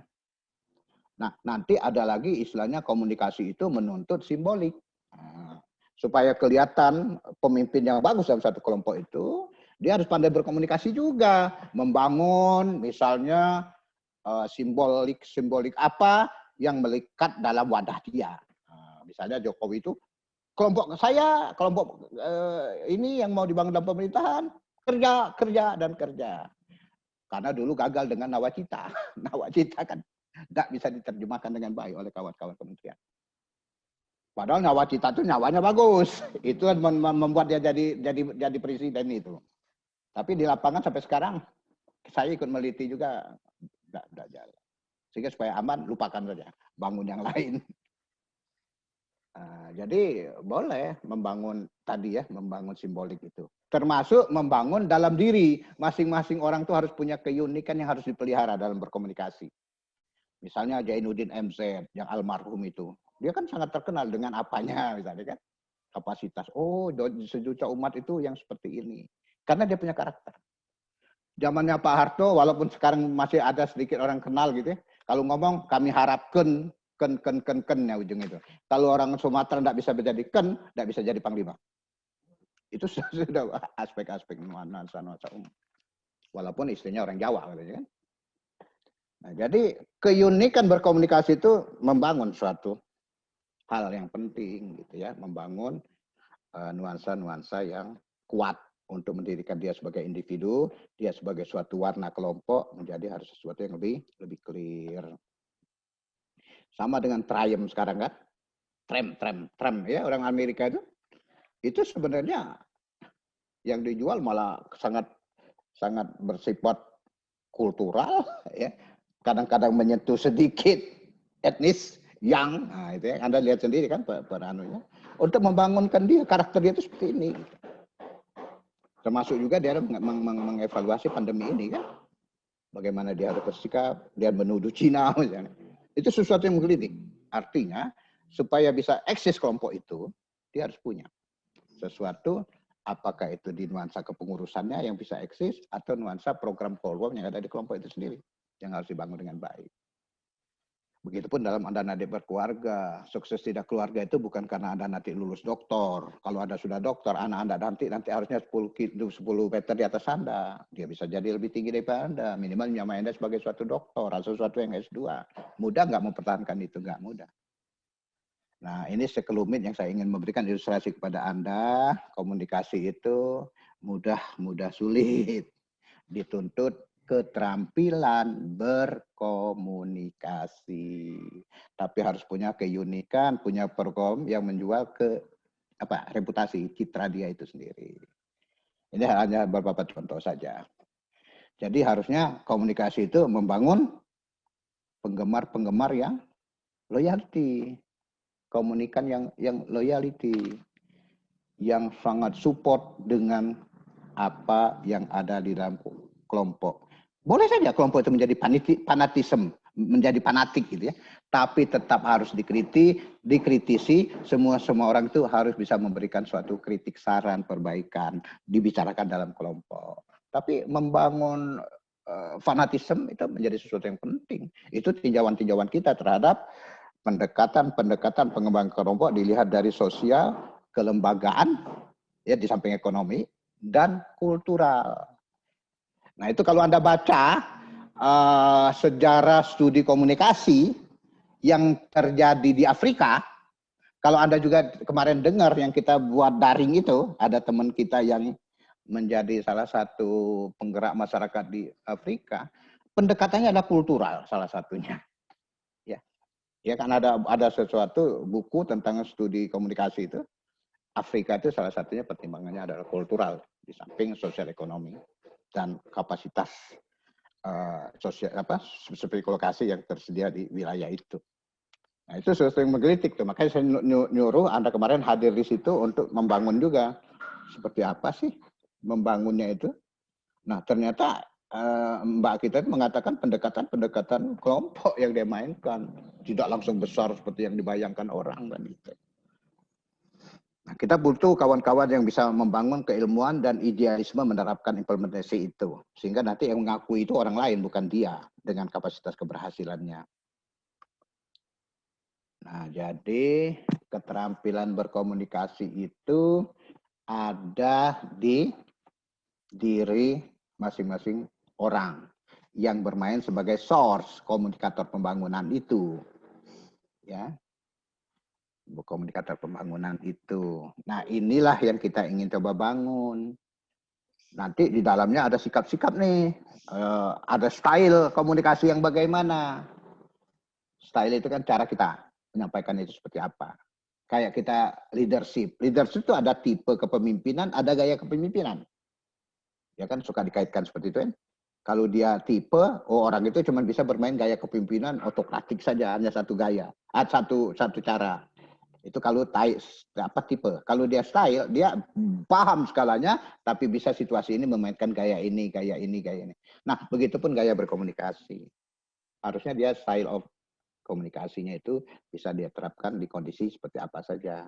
Nah, nanti ada lagi istilahnya komunikasi itu menuntut simbolik. Nah, supaya kelihatan pemimpin yang bagus dalam satu kelompok itu, dia harus pandai berkomunikasi juga. Membangun misalnya simbolik apa yang melekat dalam wadah dia. Nah, misalnya Jokowi itu, kelompok saya, kelompok ini yang mau dibangun dalam pemerintahan, kerja. Karena dulu gagal dengan nawacita. Nawacita kan tidak bisa diterjemahkan dengan baik oleh kawan-kawan kementerian. Padahal nawacita itu nyawanya bagus. Itu membuat dia jadi presiden itu. Tapi di lapangan sampai sekarang saya ikut meliti juga tidak jalan. Sehingga supaya aman lupakan saja, bangun yang lain. Nah, jadi boleh membangun tadi ya, membangun simbolik itu. Termasuk membangun dalam diri. Masing-masing orang itu harus punya keunikan yang harus dipelihara dalam berkomunikasi. Misalnya Jainuddin MZ yang almarhum itu. Dia kan sangat terkenal dengan apanya misalnya kan. kapasitas. Oh, sejuta umat itu yang seperti ini. Karena dia punya karakter. Zamannya Pak Harto, walaupun sekarang masih ada sedikit orang kenal gitu ya, kalau ngomong kami harapkan ken ya ujung itu. Kalau orang Sumatera tidak bisa menjadi tidak bisa jadi panglima. Itu sudah aspek-aspek nuansa umum. Walaupun istrinya orang Jawa katanya kan. Nah, jadi keunikan berkomunikasi itu membangun suatu hal yang penting gitu ya, membangun nuansa-nuansa yang kuat untuk mendirikan dia sebagai individu, dia sebagai suatu warna kelompok menjadi harus sesuatu yang lebih clear. Sama dengan Triumph sekarang kan, tram ya orang Amerika itu sebenarnya yang dijual malah sangat bersifat kultural ya, kadang-kadang menyentuh sedikit etnis yang itu ya, Anda lihat sendiri kan peranunya untuk membangunkan dia, karakter dia itu seperti ini. Termasuk juga dia mengevaluasi pandemi ini kan, bagaimana dia harus bersikap, dia menuduh Cina misalnya. Itu sesuatu yang menggelitik. Artinya supaya bisa eksis kelompok itu, dia harus punya sesuatu, apakah itu di nuansa kepengurusannya yang bisa eksis atau nuansa program program yang ada di kelompok itu sendiri yang harus dibangun dengan baik. Begitupun dalam Anda nanti berkeluarga, sukses tidak keluarga itu bukan karena Anda nanti lulus doktor. Kalau Anda sudah doktor, anak Anda nanti harusnya 10 meter di atas Anda. Dia bisa jadi lebih tinggi daripada Anda. Minimal menyamai Anda sebagai suatu doktor atau sesuatu yang S2. Mudah nggak mempertahankan itu? Nggak mudah. Nah, ini sekelumit yang saya ingin memberikan ilustrasi kepada Anda. Komunikasi itu mudah sulit. Dituntut keterampilan berkomunikasi. Tapi harus punya keunikan, punya program yang menjual reputasi, citra dia itu sendiri. Ini hanya beberapa contoh saja. Jadi harusnya komunikasi itu membangun penggemar-penggemar yang loyalty. Komunikan yang loyalty. Yang sangat support dengan apa yang ada di dalam kelompok. Boleh saja kelompok itu menjadi fanatisme, menjadi fanatik gitu ya. Tapi tetap harus dikritisi, semua orang itu harus bisa memberikan suatu kritik, saran, perbaikan, dibicarakan dalam kelompok. Tapi membangun fanatisme itu menjadi sesuatu yang penting. Itu tinjauan-tinjauan kita terhadap pendekatan pengembangan kelompok dilihat dari sosial, kelembagaan, ya di samping ekonomi, dan kultural. Nah itu kalau Anda baca sejarah studi komunikasi yang terjadi di Afrika, kalau Anda juga kemarin dengar yang kita buat daring itu, ada teman kita yang menjadi salah satu penggerak masyarakat di Afrika, pendekatannya adalah kultural salah satunya. Ya kan ada sesuatu buku tentang studi komunikasi itu, Afrika itu salah satunya pertimbangannya adalah kultural di samping sosial ekonomi dan kapasitas spekulasi yang tersedia di wilayah itu. Nah itu sesuatu yang menggelitik tuh. Makanya saya nyuruh Anda kemarin hadir di situ untuk membangun juga seperti apa sih membangunnya itu. Nah ternyata Mbak kita mengatakan pendekatan kelompok yang dia mainkan tidak langsung besar seperti yang dibayangkan orang kan gitu. Nah, kita butuh kawan-kawan yang bisa membangun keilmuan dan idealisme menerapkan implementasi itu. Sehingga nanti yang mengakui itu orang lain, bukan dia, dengan kapasitas keberhasilannya. Nah, jadi keterampilan berkomunikasi itu ada di diri masing-masing orang yang bermain sebagai source komunikator pembangunan itu. Ya. Komunikator pembangunan itu. Nah, inilah yang kita ingin coba bangun. Nanti di dalamnya ada sikap-sikap nih. Ada style komunikasi yang bagaimana. Style itu kan cara kita menyampaikan itu seperti apa. Kayak kita leadership. Leadership itu ada tipe kepemimpinan, ada gaya kepemimpinan. Ya kan suka dikaitkan seperti itu kan. Kalau dia tipe, orang itu cuma bisa bermain gaya kepemimpinan otokratik saja, hanya satu gaya. Satu cara. Itu kalau tipe. Kalau dia style, dia paham skalanya, tapi bisa situasi ini memainkan gaya ini. Nah, begitupun gaya berkomunikasi. Harusnya dia style of komunikasinya itu bisa dia terapkan di kondisi seperti apa saja.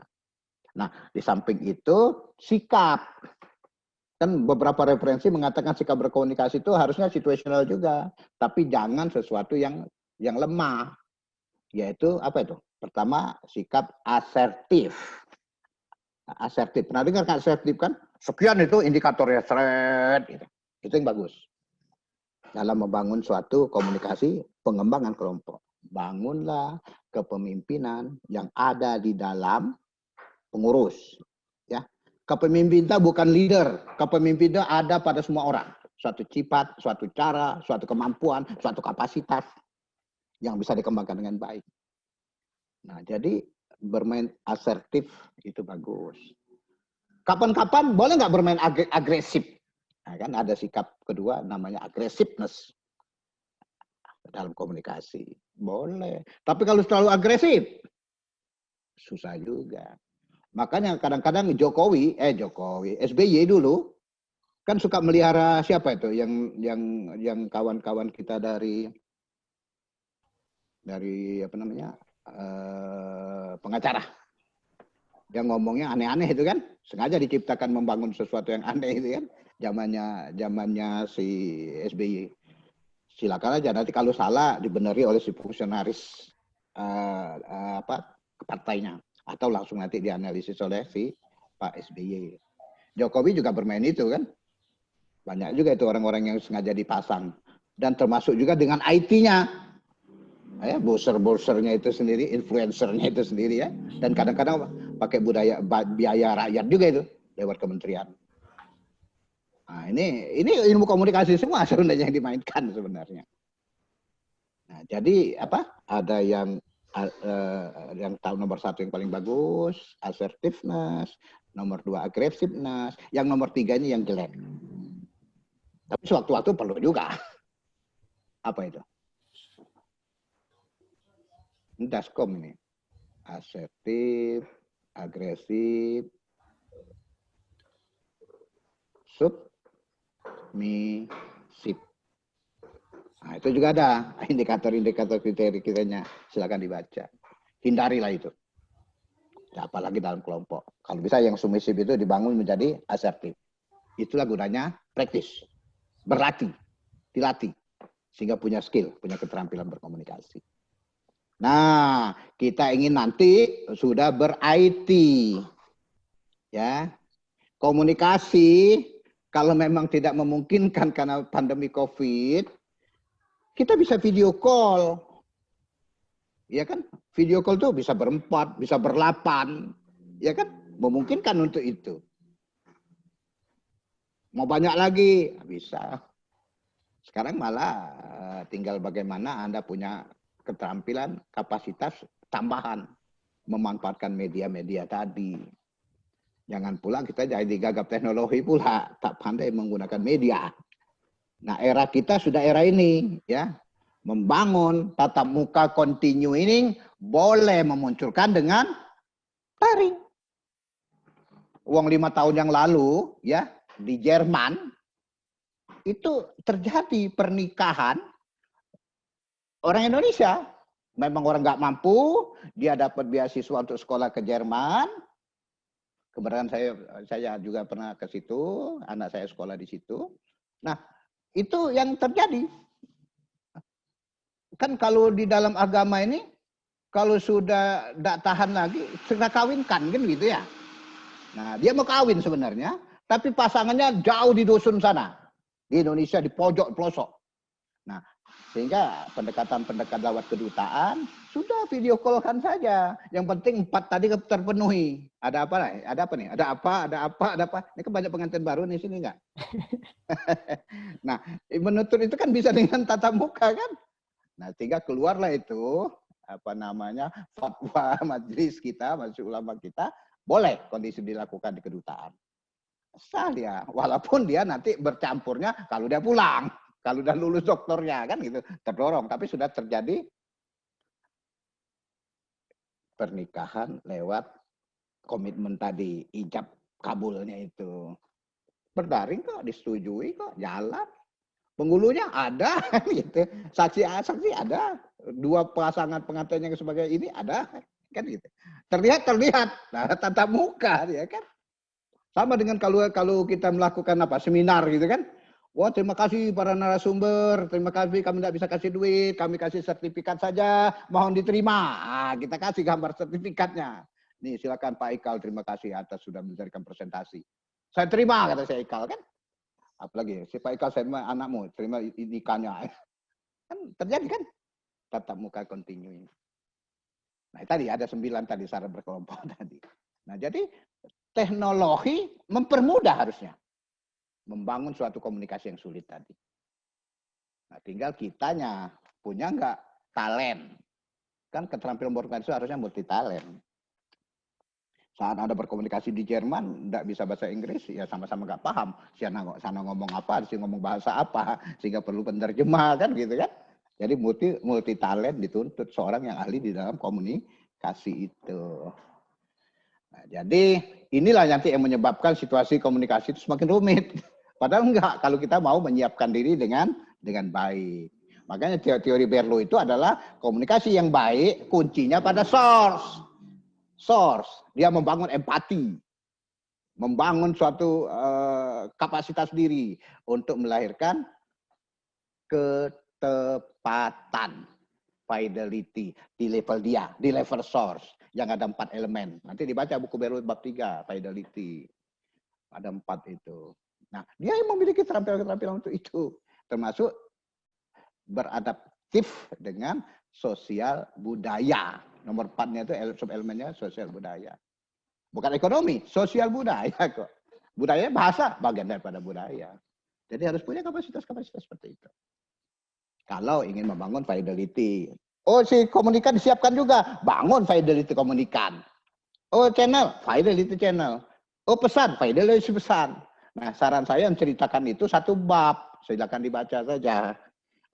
Nah, di samping itu sikap. Kan beberapa referensi mengatakan sikap berkomunikasi itu harusnya situasional juga, tapi jangan sesuatu yang lemah. Yaitu apa itu? Pertama, sikap asertif. Asertif. Pernah dengar kan asertif kan? Sekian itu indikatornya, seret gitu. Itu yang bagus. Dalam membangun suatu komunikasi pengembangan kelompok. Bangunlah kepemimpinan yang ada di dalam pengurus. Ya, kepemimpinan bukan leader. Kepemimpinan ada pada semua orang. Suatu sifat, suatu cara, suatu kemampuan, suatu kapasitas yang bisa dikembangkan dengan baik. Nah, jadi bermain asertif itu bagus. Kapan-kapan boleh nggak bermain agresif? Nah, kan ada sikap kedua namanya aggressiveness dalam komunikasi. Boleh. Tapi kalau terlalu agresif, susah juga. Makanya kadang-kadang Jokowi, SBY dulu kan suka melihara siapa itu yang kawan-kawan kita dari apa namanya pengacara yang ngomongnya aneh-aneh itu kan, sengaja diciptakan membangun sesuatu yang aneh itu kan, zamannya si SBY. Silakan aja nanti kalau salah dibeneri oleh si fungsionaris partainya, atau langsung nanti dianalisis oleh si Pak SBY. Jokowi juga bermain itu kan, banyak juga itu orang-orang yang sengaja dipasang, dan termasuk juga dengan IT-nya. Ya, boser-bosernya itu sendiri, influencernya itu sendiri ya, dan kadang-kadang pakai biaya rakyat juga itu lewat kementerian. Nah, ini ilmu komunikasi semua sebenarnya yang dimainkan sebenarnya. Nah, jadi apa? Ada yang tahu nomor 1 yang paling bagus, assertiveness, nomor 2 aggressiveness, yang nomor 3 ini yang jelek. Tapi sewaktu-waktu perlu juga. Apa itu? Daskom ini. Asertif, agresif, submisif. Nah, itu juga ada indikator-indikator kriteria-kriterianya. Silakan dibaca. Hindarilah itu. Ya, apalagi dalam kelompok. Kalau bisa yang submisif itu dibangun menjadi asertif. Itulah gunanya praktis. Berlatih. Dilatih. Sehingga punya skill, punya keterampilan berkomunikasi. Nah, kita ingin nanti sudah ber-IT. Ya. Komunikasi, kalau memang tidak memungkinkan karena pandemi COVID, kita bisa video call. Ya kan? Video call tuh bisa berempat, bisa berlapan. Ya kan? Memungkinkan untuk itu. Mau banyak lagi? Bisa. Sekarang malah tinggal bagaimana Anda punya keterampilan, kapasitas tambahan. Memanfaatkan media-media tadi. Jangan pula kita jadi gagap teknologi pula. Tak pandai menggunakan media. Nah, era kita sudah era ini. Ya. Membangun tatap muka continue ini boleh memunculkan dengan daring. Uang 5 tahun yang lalu ya di Jerman itu terjadi pernikahan orang Indonesia. Memang orang nggak mampu, dia dapat beasiswa untuk sekolah ke Jerman. Kebetulan saya juga pernah ke situ, anak saya sekolah di situ. Nah, itu yang terjadi. Kan kalau di dalam agama ini, kalau sudah tidak tahan lagi, segera kawinkan, kan gitu ya. Nah, dia mau kawin sebenarnya, tapi pasangannya jauh di dusun sana. Di Indonesia, di pojok pelosok. Nah, sehingga pendekatan-pendekatan lewat kedutaan, sudah video call-kan saja. Yang penting 4 tadi terpenuhi. Ada apa nih? Ada apa nih? Ada apa? Ini kan banyak pengantin baru nih, sini enggak? Nah, menuntut itu kan bisa dengan tatap muka kan? Nah, sehingga keluarlah itu apa namanya fatwa majelis kita, majelis ulama kita, boleh kondisi dilakukan di kedutaan. Sah ya, walaupun dia nanti bercampurnya kalau dia pulang, kalau udah lulus doktornya kan gitu, terdorong. Tapi sudah terjadi pernikahan lewat komitmen tadi, ijab kabulnya itu. Berdaring kok, disetujui kok, jalan. Penghulunya ada, gitu. Saksi ada, 2 pasangan pengantin yang sebagai ini ada, kan gitu. Terlihat. Nah, tatap muka, ya kan? Sama dengan kalau kita melakukan seminar gitu kan. Wah, terima kasih para narasumber, terima kasih kami tidak bisa kasih duit, kami kasih sertifikat saja, mohon diterima. Nah, kita kasih gambar sertifikatnya. Nih silakan Pak Ikal, terima kasih atas sudah memberikan presentasi. Saya terima, kata saya Ikal kan. Apalagi si Pak Ikal, saya terima anakmu, terima ikannya. Kan terjadi kan? Tatap muka continue. Nah tadi ada 9 tadi syarat berkelompok tadi. Nah jadi teknologi mempermudah harusnya membangun suatu komunikasi yang sulit tadi. Nah tinggal kitanya punya nggak talent. Kan keterampilan berkomunikasi harusnya multi talent. Saat Anda berkomunikasi di Jerman, nggak bisa bahasa Inggris, ya sama-sama nggak paham. Sana ngomong apa, sih ngomong bahasa apa, sehingga perlu penerjemah kan gitu kan. Jadi multi talent dituntut seorang yang ahli di dalam komunikasi itu. Nah, jadi inilah nanti yang menyebabkan situasi komunikasi itu semakin rumit. Padahal enggak, kalau kita mau menyiapkan diri dengan baik. Makanya teori Berlo itu adalah komunikasi yang baik, kuncinya pada source. Dia membangun empati, membangun suatu kapasitas diri untuk melahirkan ketepatan, fidelity di level dia, di level source yang ada 4 elemen. Nanti dibaca buku Berlo bab 3, fidelity. Ada 4 itu. Nah, dia yang memiliki keterampilan itu, termasuk beradaptif dengan sosial budaya. Nomor 4-nya itu sub-elemennya sosial budaya. Bukan ekonomi, sosial budaya kok. Budaya bahasa bagian daripada budaya. Jadi harus punya kapasitas-kapasitas seperti itu. Kalau ingin membangun fidelity. Oh, si komunikan disiapkan juga. Bangun fidelity komunikan. Oh, channel, fidelity channel. Oh, pesan, fidelity pesan. Nah, saran saya menceritakan itu satu bab. Silakan dibaca saja.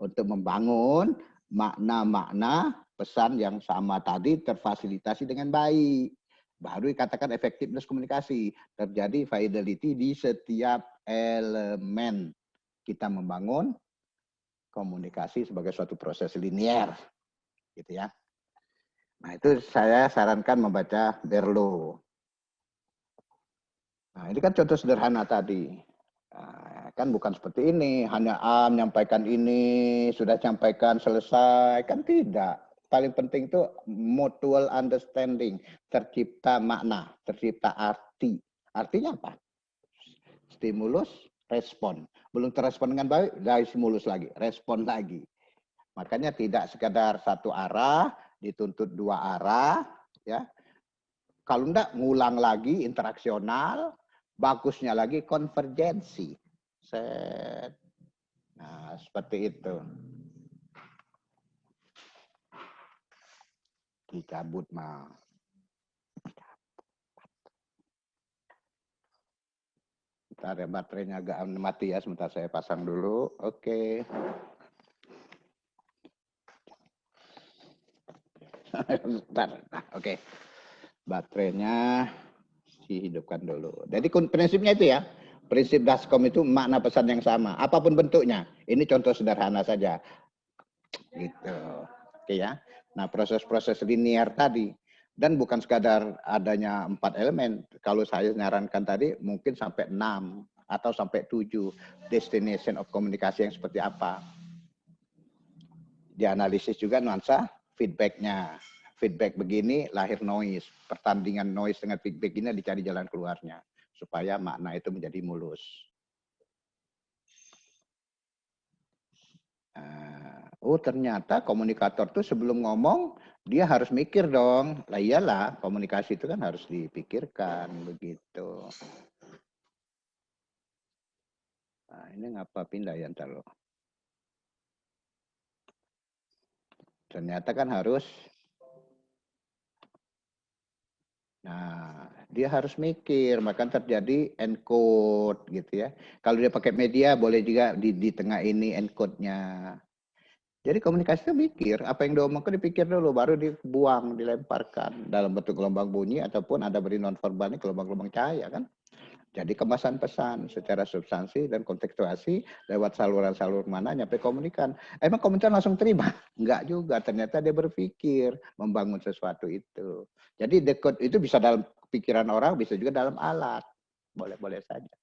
Untuk membangun makna-makna pesan yang sama tadi terfasilitasi dengan baik. Baru dikatakan effectiveness komunikasi. Terjadi fidelity di setiap elemen. Kita membangun komunikasi sebagai suatu proses linier. Gitu ya. Nah, itu saya sarankan membaca Berlo. Nah, ini kan contoh sederhana tadi. Nah, kan bukan seperti ini, hanya menyampaikan ini, sudah sampaikan selesai, kan tidak. Paling penting itu mutual understanding, tercipta makna, tercipta arti. Artinya apa? Stimulus, respon. Belum terrespon dengan baik, dari stimulus lagi, respon lagi. Makanya tidak sekadar satu arah, dituntut 2 arah, ya. Kalau enggak, ngulang lagi, interaksional, bagusnya lagi konvergensi. Nah, seperti itu. Dicabut mah. Bentar ya, baterainya agak mati ya, sebentar saya pasang dulu. Oke. Bentar. Nah, oke. Baterainya dihidupkan dulu. Jadi prinsipnya itu ya. Prinsip Daskom itu makna pesan yang sama, apapun bentuknya. Ini contoh sederhana saja. Gitu. Oke ya. Nah, proses-proses linear tadi. Dan bukan sekadar adanya 4 elemen. Kalau saya nyarankan tadi mungkin sampai 6 atau sampai 7 destination of komunikasi yang seperti apa. Dianalisis juga nuansa feedback-nya. Feedback begini lahir noise. Pertandingan noise dengan feedback ini dicari jalan keluarnya. Supaya makna itu menjadi mulus. Oh ternyata komunikator tuh sebelum ngomong dia harus mikir dong. Lah iyalah, komunikasi itu kan harus dipikirkan begitu. Nah, ini ngapa pindah ya ntar lo. Ternyata kan harus. Nah, dia harus mikir, maka terjadi encode gitu ya. Kalau dia pakai media boleh juga di tengah ini encode-nya. Jadi komunikasi itu mikir, apa yang diomongkan dipikir dulu, baru dibuang, dilemparkan dalam bentuk gelombang bunyi ataupun ada beri nonverbal ini gelombang-gelombang cahaya kan. Jadi kemasan pesan secara substansi dan kontekstuasi lewat saluran-saluran mana nyampe komunikan. Emang komunikan langsung terima? Enggak juga, ternyata dia berpikir membangun sesuatu itu. Jadi decode itu bisa dalam pikiran orang, bisa juga dalam alat. Boleh-boleh saja.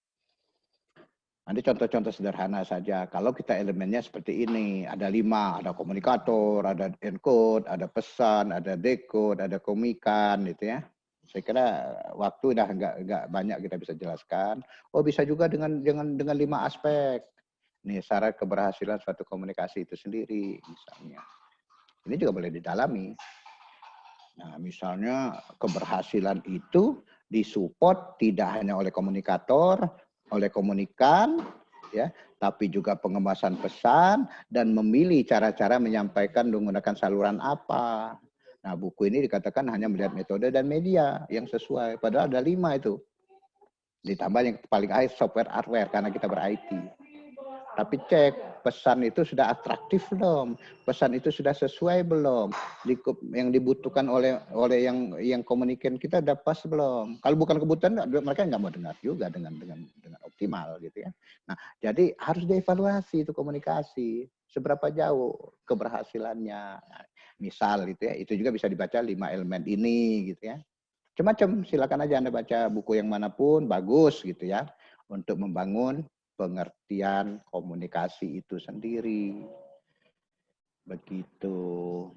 Nanti contoh-contoh sederhana saja. Kalau kita elemennya seperti ini, ada 5, ada komunikator, ada encode, ada pesan, ada decode, ada komikan, gitu ya. Saya kira waktu udah nggak banyak kita bisa jelaskan. Oh bisa juga dengan 5 aspek. Nih syarat keberhasilan suatu komunikasi itu sendiri misalnya. Ini juga boleh didalami. Nah misalnya keberhasilan itu disupport tidak hanya oleh komunikator, oleh komunikan, ya, tapi juga pengemasan pesan dan memilih cara-cara menyampaikan menggunakan saluran apa. Nah, buku ini dikatakan hanya melihat metode dan media yang sesuai. Padahal ada 5 itu. Ditambah yang paling akhir software hardware karena kita ber-IT. Tapi cek pesan itu sudah atraktif belum? Pesan itu sudah sesuai belum? Yang dibutuhkan oleh yang komunikan kita udah pas belum? Kalau bukan kebutuhan mereka nggak mau dengar juga dengan optimal gitu ya. Nah, jadi harus dievaluasi itu komunikasi. Seberapa jauh keberhasilannya. Misal gitu ya, itu juga bisa dibaca 5 elemen ini gitu ya. Macam-macam, silakan aja Anda baca buku yang manapun, bagus gitu ya. Untuk membangun pengertian komunikasi itu sendiri. Begitu.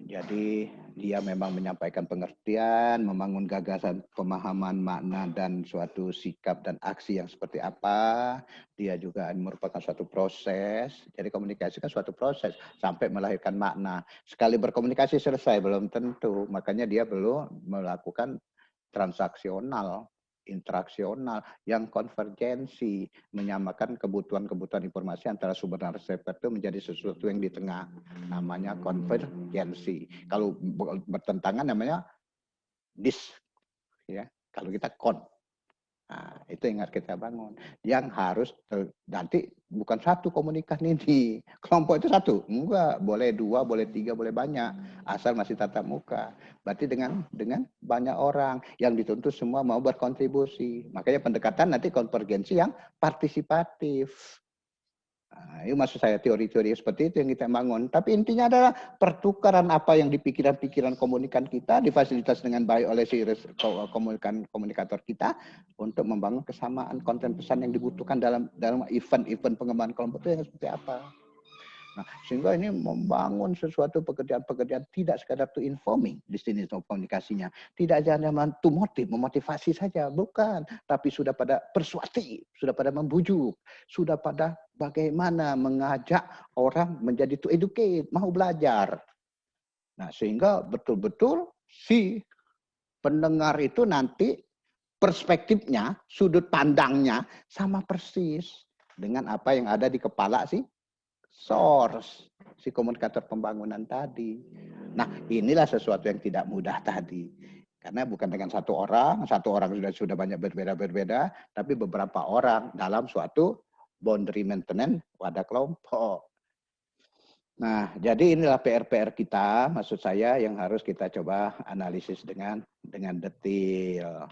Jadi dia memang menyampaikan pengertian, membangun gagasan, pemahaman makna dan suatu sikap dan aksi yang seperti apa. Dia juga merupakan suatu proses. Jadi komunikasi kan suatu proses sampai melahirkan makna. Sekali berkomunikasi selesai belum tentu. Makanya dia belum melakukan transaksional, interaksional, yang konvergensi, menyamakan kebutuhan-kebutuhan informasi antara sumber dan reseptor itu menjadi sesuatu yang di tengah, namanya konvergensi. Kalau bertentangan namanya dis, ya. Kalau kita kon. Nah, itu yang harus kita bangun. Yang harus nanti bukan satu komunikasi ini. Kelompok itu satu. Enggak, boleh 2, boleh 3, boleh banyak. Asal masih tatap muka. Berarti dengan banyak orang yang dituntut semua mau berkontribusi. Makanya pendekatan nanti konvergensi yang partisipatif. Nah, itu maksud saya teori-teori seperti itu yang kita bangun. Tapi intinya adalah pertukaran apa yang di pikiran-pikiran komunikan kita difasilitasi dengan baik oleh si komunikator kita untuk membangun kesamaan konten pesan yang dibutuhkan dalam event-event pengembangan kelompok itu yang seperti apa. Nah, sehingga ini membangun sesuatu pekerjaan-pekerjaan tidak sekadar to informing di sini komunikasinya. Tidak hanya to memotivasi saja, bukan. Tapi sudah pada persuasif, sudah pada membujuk, sudah pada bagaimana mengajak orang menjadi to educate, mau belajar. Nah, sehingga betul-betul si pendengar itu nanti perspektifnya, sudut pandangnya sama persis dengan apa yang ada di kepala si source, si komunikator pembangunan tadi. Nah, inilah sesuatu yang tidak mudah tadi. Karena bukan dengan satu orang sudah banyak berbeda-berbeda, tapi beberapa orang dalam suatu boundary maintenance pada kelompok. Nah, jadi inilah PR-PR kita, maksud saya yang harus kita coba analisis dengan detail.